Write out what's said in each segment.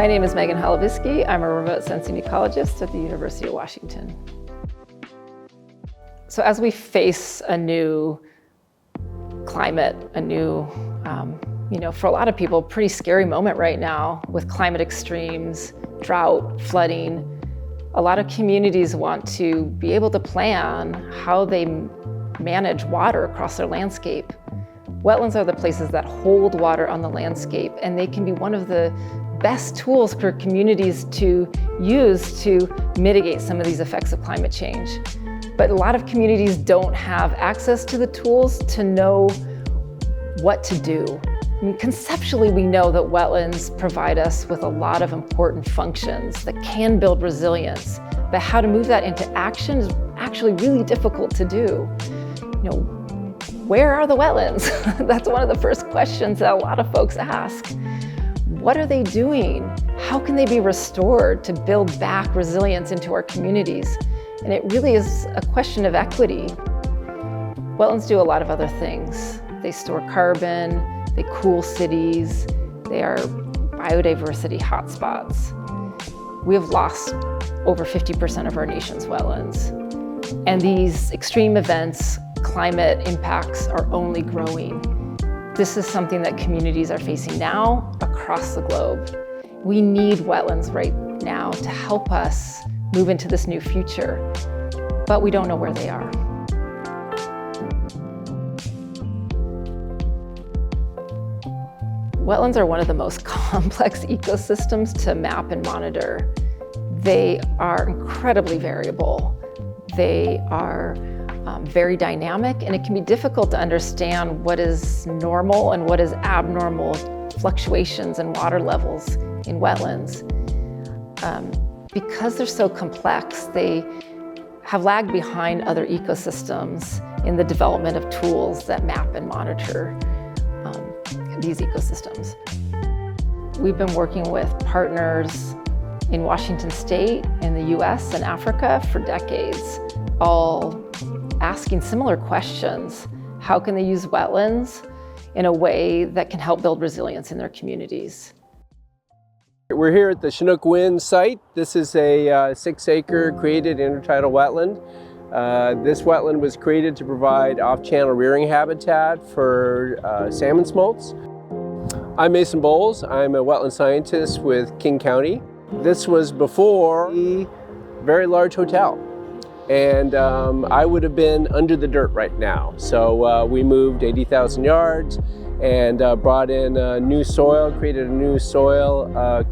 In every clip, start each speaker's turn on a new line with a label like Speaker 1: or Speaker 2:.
Speaker 1: My name is Megan Holovisky. I'm a remote sensing ecologist at the University of Washington. So as we face a new climate, a new, for a lot of people, pretty scary moment right now with climate extremes, drought, flooding, a lot of communities want to be able to plan how they manage water across their landscape. Wetlands are the places that hold water on the landscape, and they can be one of the best tools for communities to use to mitigate some of these effects of climate change. But a lot of communities don't have access to the tools to know what to do. I mean, conceptually, we know that wetlands provide us with a lot of important functions that can build resilience, but how to move that into action is actually really difficult to do. Where are the wetlands? That's one of the first questions that a lot of folks ask. What are they doing? How can they be restored to build back resilience into our communities? And it really is a question of equity. Wetlands do a lot of other things. They store carbon, they cool cities, they are biodiversity hotspots. We have lost over 50% of our nation's wetlands. And these extreme events, climate impacts, are only growing. This is something that communities are facing now across the globe. We need wetlands right now to help us move into this new future, but we don't know where they are. Wetlands are one of the most complex ecosystems to map and monitor. They are incredibly variable. They are very dynamic, and it can be difficult to understand what is normal and what is abnormal fluctuations in water levels in wetlands. Because they're so complex, they have lagged behind other ecosystems in the development of tools that map and monitor these ecosystems. We've been working with partners in Washington State, in the US and Africa for decades, all asking similar questions. How can they use wetlands in a way that can help build resilience in their communities?
Speaker 2: We're here at the Chinook Wind site. This is a 6-acre created intertidal wetland. This wetland was created to provide off-channel rearing habitat for salmon smolts. I'm Mason Bowles. I'm a wetland scientist with King County. This was before a very large hotel, and I would have been under the dirt right now. So we moved 80,000 yards and brought in new soil, created a new soil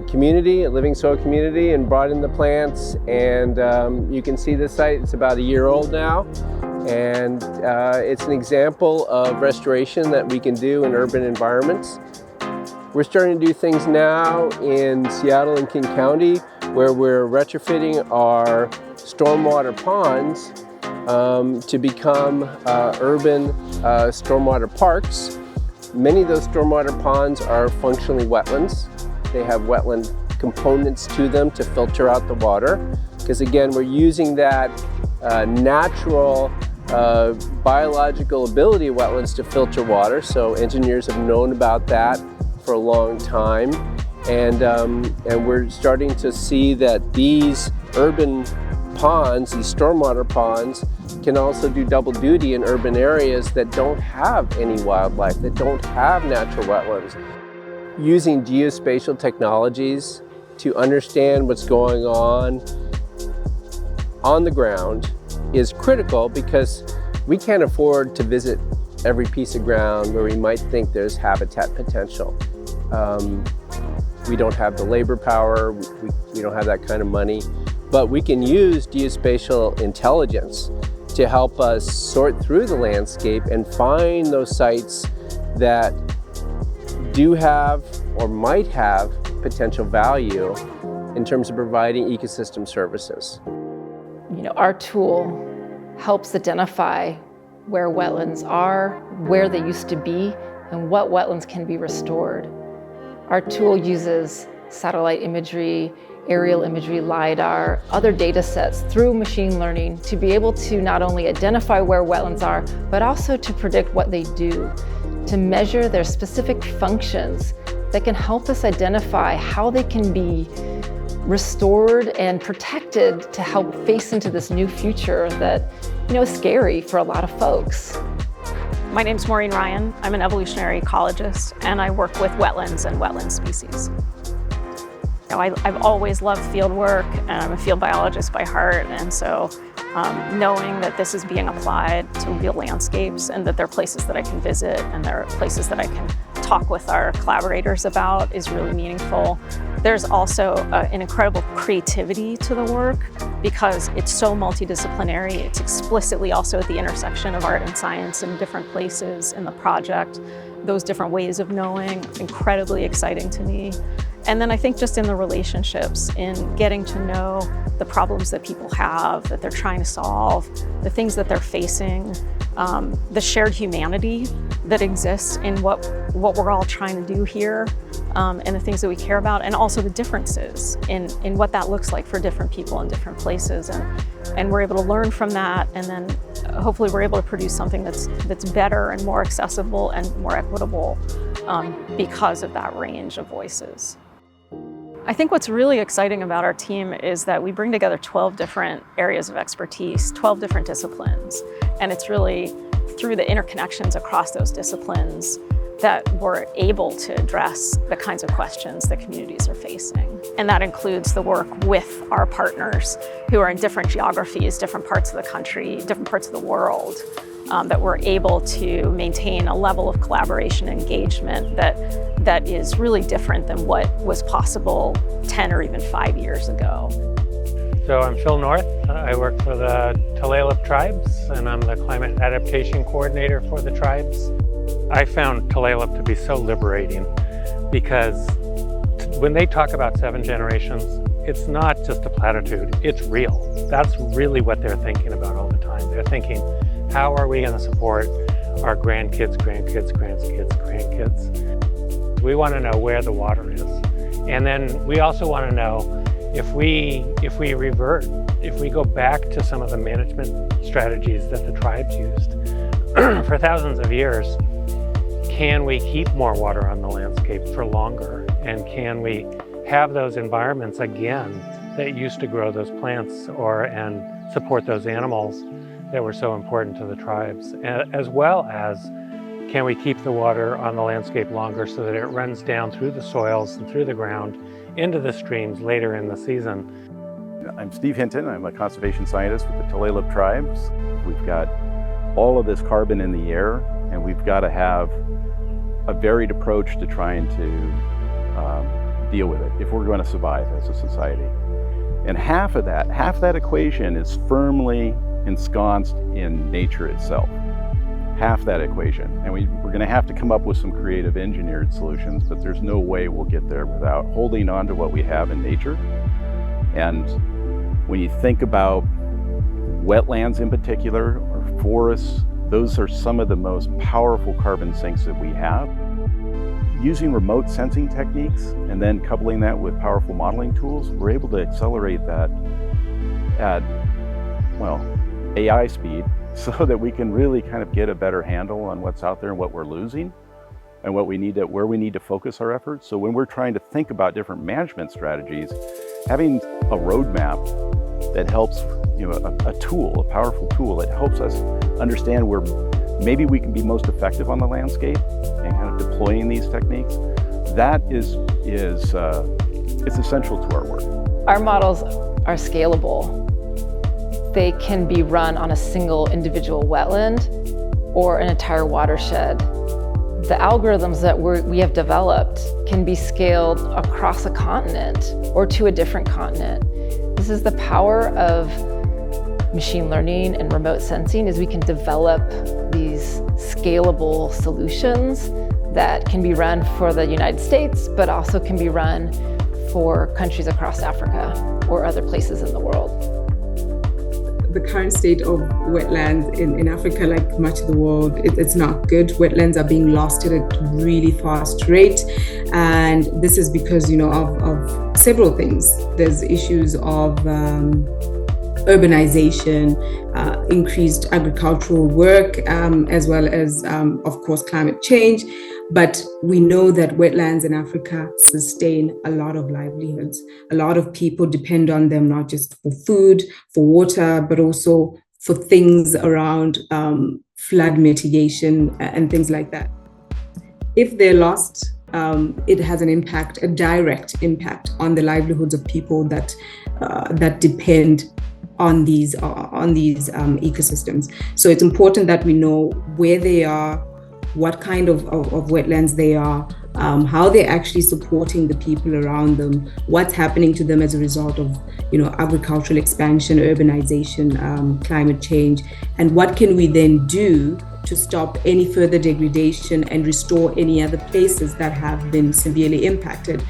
Speaker 2: community, a living soil community, and brought in the plants. And you can see this site, it's about a year old now. And it's an example of restoration that we can do in urban environments. We're starting to do things now in Seattle and King County, where we're retrofitting our stormwater ponds to become urban stormwater parks. Many of those stormwater ponds are functionally wetlands. They have wetland components to them to filter out the water, because again, we're using that natural biological ability of wetlands to filter water. So engineers have known about that for a long time, and we're starting to see that these urban ponds, these stormwater ponds, can also do double duty in urban areas that don't have any wildlife, that don't have natural wetlands. Using geospatial technologies to understand what's going on the ground is critical, because we can't afford to visit every piece of ground where we might think there's habitat potential. We don't have the labor power, we don't have that kind of money, but we can use geospatial intelligence to help us sort through the landscape and find those sites that do have or might have potential value in terms of providing ecosystem services.
Speaker 1: Our tool helps identify where wetlands are, where they used to be, and what wetlands can be restored. Our tool uses satellite imagery, aerial imagery, LiDAR, other data sets through machine learning to be able to not only identify where wetlands are, but also to predict what they do, to measure their specific functions that can help us identify how they can be restored and protected to help face into this new future that, is scary for a lot of folks.
Speaker 3: My name's Maureen Ryan. I'm an evolutionary ecologist, and I work with wetlands and wetland species. I've always loved field work, and I'm a field biologist by heart, and so knowing that this is being applied to real landscapes and that there are places that I can visit and there are places that I can talk with our collaborators about is really meaningful. There's also an incredible creativity to the work because it's so multidisciplinary. It's explicitly also at the intersection of art and science in different places in the project. Those different ways of knowing, incredibly exciting to me. And then I think just in the relationships, in getting to know the problems that people have, that they're trying to solve, the things that they're facing, the shared humanity that exists in what we're all trying to do here, and the things that we care about, and also the differences in what that looks like for different people in different places. And we're able to learn from that, and then hopefully we're able to produce something that's better and more accessible and more equitable because of that range of voices. I think what's really exciting about our team is that we bring together 12 different areas of expertise, 12 different disciplines, and it's really through the interconnections across those disciplines that we're able to address the kinds of questions that communities are facing. And that includes the work with our partners who are in different geographies, different parts of the country, different parts of the world, that we're able to maintain a level of collaboration and engagement that is really different than what was possible 10 or even 5 years ago.
Speaker 4: So I'm Phil North. I work for the Tealwaters tribes, and I'm the climate adaptation coordinator for the tribes. I found Tealwaters to be so liberating because when they talk about 7 generations, it's not just a platitude, it's real. That's really what they're thinking about all the time. They're thinking, how are we going to support our grandkids, grandkids, grandkids, grandkids? We want to know where the water is. And then we also want to know if we revert, if we go back to some of the management strategies that the tribes used for thousands of years, can we keep more water on the landscape for longer? And can we have those environments again that used to grow those plants and support those animals that were so important to the tribes, as well as can we keep the water on the landscape longer so that it runs down through the soils and through the ground into the streams later in the season.
Speaker 5: I'm Steve Hinton. I'm a conservation scientist with the Tealwaters tribes. We've got all of this carbon in the air, and we've got to have a varied approach to trying to deal with it if we're going to survive as a society. And half that equation is firmly ensconced in nature itself. Half that equation. And we're going to have to come up with some creative engineered solutions, but there's no way we'll get there without holding on to what we have in nature. And when you think about wetlands in particular, or forests, those are some of the most powerful carbon sinks that we have. Using remote sensing techniques and then coupling that with powerful modeling tools, we're able to accelerate that at, well, AI speed so that we can really kind of get a better handle on what's out there and what we're losing and what we need to, where we need to focus our efforts. So when we're trying to think about different management strategies, having a roadmap that helps, a tool, a powerful tool that helps us understand where maybe we can be most effective on the landscape and kind of deploying these techniques, that is it's essential to our work.
Speaker 1: Our models are scalable. They can be run on a single individual wetland or an entire watershed. The algorithms that we have developed can be scaled across a continent or to a different continent. This is the power of machine learning and remote sensing, is we can develop these scalable solutions that can be run for the United States, but also can be run for countries across Africa or other places in the world.
Speaker 6: The current state of wetlands in Africa, like much of the world, it's not good. Wetlands are being lost at a really fast rate. And this is because, of several things. There's issues of urbanization, increased agricultural work, as well as, of course, climate change. But we know that wetlands in Africa sustain a lot of livelihoods. A lot of people depend on them, not just for food, for water, but also for things around flood mitigation and things like that. If they're lost, it has an impact, a direct impact on the livelihoods of people that depend on these ecosystems. So it's important that we know where they are, what kind of wetlands they are, how they're actually supporting the people around them, what's happening to them as a result of, agricultural expansion, urbanization, climate change, and what can we then do to stop any further degradation and restore any other places that have been severely impacted.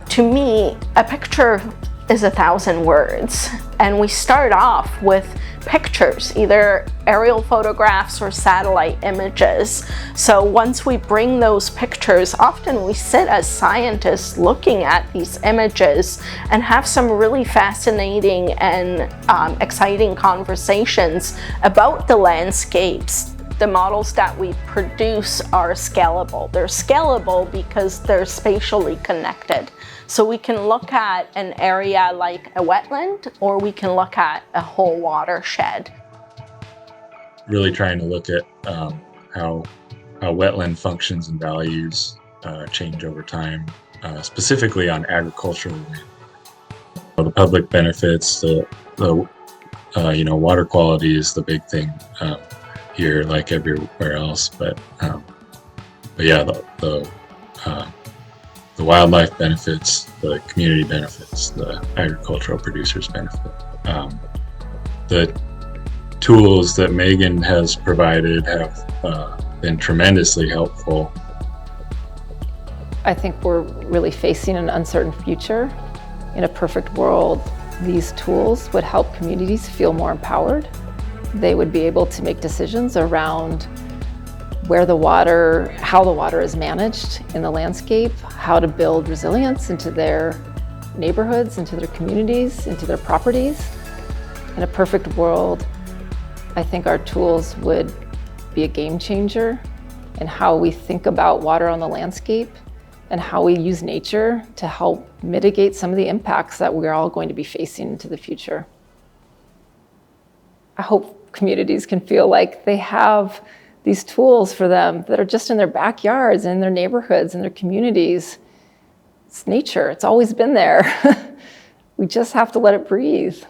Speaker 7: To me, a picture is 1,000 words, and we start off with pictures, either aerial photographs or satellite images. So once we bring those pictures, often we sit as scientists looking at these images and have some really fascinating and exciting conversations about the landscapes. The models that we produce are scalable. They're scalable because they're spatially connected. So we can look at an area like a wetland, or we can look at a whole watershed.
Speaker 8: Really trying to look at how wetland functions and values change over time, specifically on agricultural land. The public benefits, the water quality is the big thing here, like everywhere else. But yeah, the wildlife benefits, the community benefits, the agricultural producers benefit. The tools that Megan has provided have been tremendously helpful.
Speaker 1: I think we're really facing an uncertain future. In a perfect world, these tools would help communities feel more empowered. They would be able to make decisions around how the water is managed in the landscape, how to build resilience into their neighborhoods, into their communities, into their properties. In a perfect world, I think our tools would be a game changer in how we think about water on the landscape and how we use nature to help mitigate some of the impacts that we're all going to be facing into the future. I hope communities can feel like they have these tools for them that are just in their backyards, in their neighborhoods, in their communities. It's nature, it's always been there. We just have to let it breathe.